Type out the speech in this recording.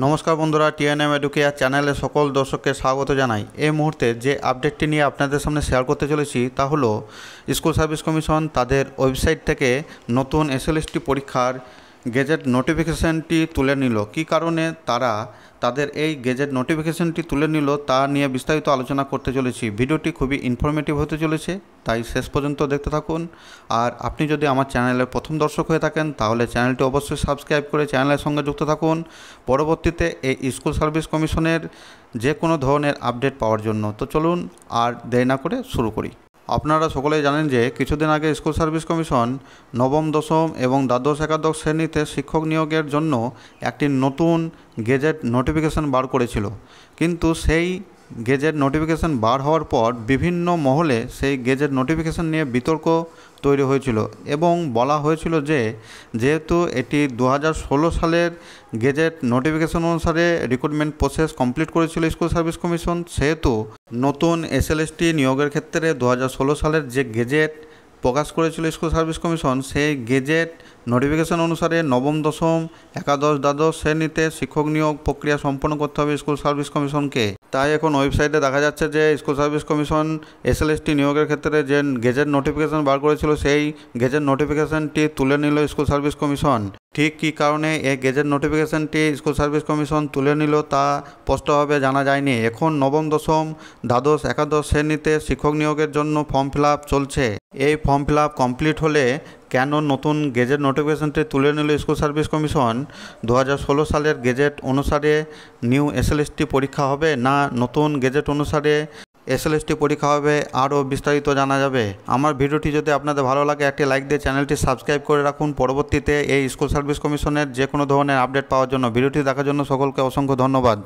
নমস্কার বন্ধুরা, TNM educare চ্যানেলে সকল দর্শককে স্বাগত জানাই। এই মুহূর্তে যে আপডেটটি নিয়ে আপনাদের সামনে শেয়ার করতে চলেছি তা হলো স্কুল সার্ভিস কমিশন তাদের ওয়েবসাইট থেকে নতুন এসএলএসটি পরীক্ষার গেজেট নোটিফিকেশানটি তুলে নিল। কী কারণে তারা তাদের এই গেজেট নোটিফিকেশানটি তুলে নিল তা নিয়ে বিস্তারিত আলোচনা করতে চলেছি। ভিডিওটি খুবই ইনফরমেটিভ হতে চলেছে, তাই শেষ পর্যন্ত দেখতে থাকুন। আর আপনি যদি আমার চ্যানেলের প্রথম দর্শক হয়ে থাকেন তাহলে চ্যানেলটি অবশ্যই সাবস্ক্রাইব করে চ্যানেলের সঙ্গে যুক্ত থাকুন পরবর্তীতে এই স্কুল সার্ভিস কমিশনের যে কোনো ধরনের আপডেট পাওয়ার জন্য। তো চলুন আর দেরি না করে শুরু করি। আপনারা সকলেই জানেন যে কিছুদিন আগে স্কুল সার্ভিস কমিশন নবম, দশম এবং দ্বাদশ, একাদশ শ্রেণীতে শিক্ষক নিয়োগের জন্য একটি নতুন গেজেট নোটিফিকেশান বার করেছিল। কিন্তু সেই গেজেট নোটিফিকেশান বার হওয়ার পর বিভিন্ন মহলে সেই গেজেট নোটিফিকেশান নিয়ে বিতর্ক তৈরি হয়েছিল এবং বলা হয়েছিল যে যেহেতু এটি 2016 সালের গেজেট নোটিফিকেশান অনুসারে রিক্রুটমেন্ট প্রসেস কমপ্লিট করেছিল স্কুল সার্ভিস কমিশন, সেহেতু নতুন এসএলএসটি নিয়োগের ক্ষেত্রে 2016 সালের যে গেজেট প্রকাশ করেছিল স্কুল সার্ভিস কমিশন সেই গেজেট নোটিফিকেশান অনুসারে নবম, দশম, একাদশ, দ্বাদশ শ্রেণীতে শিক্ষক নিয়োগ প্রক্রিয়া সম্পন্ন করতে হবে স্কুল সার্ভিস কমিশনকে। তাই এখন ওয়েবসাইটে দেখা যাচ্ছে যে স্কুল সার্ভিস কমিশন এসএলএসটি নিয়োগের ক্ষেত্রে যে গেজেট নোটিফিকেশান বার করেছিল সেই গেজেট নোটিফিকেশানটি তুলে নিল স্কুল সার্ভিস কমিশন। ঠিক কী কারণে এই গেজেট নোটিফিকেশানটি স্কুল সার্ভিস কমিশন তুলে নিল তা স্পষ্টভাবে জানা যায়নি। এখন নবম, দশম, দ্বাদশ, একাদশ শ্রেণীতে শিক্ষক নিয়োগের জন্য ফর্ম ফিল আপ চলছে। এই ফর্ম ফিল আপ কমপ্লিট হলে কেন নতুন গেজেট নোটিফিকেশানটি তুলে নিল স্কুল সার্ভিস কমিশন? 2016 সালের গেজেট অনুসারে নিউ এসএলএসটি পরীক্ষা হবে না নতুন গেজেট অনুসারে এসএলএসটি পরীক্ষা হবে, আরও বিস্তারিত জানা যাবে। আমার ভিডিওটি যদি আপনাদের ভালো লাগে একটি লাইক দিয়ে চ্যানেলটি সাবস্ক্রাইব করে রাখুন পরবর্তীতে এই স্কুল সার্ভিস কমিশনের যে কোনো ধরনের আপডেট পাওয়ার জন্য। ভিডিওটি দেখার জন্য সকলকে অসংখ্য ধন্যবাদ।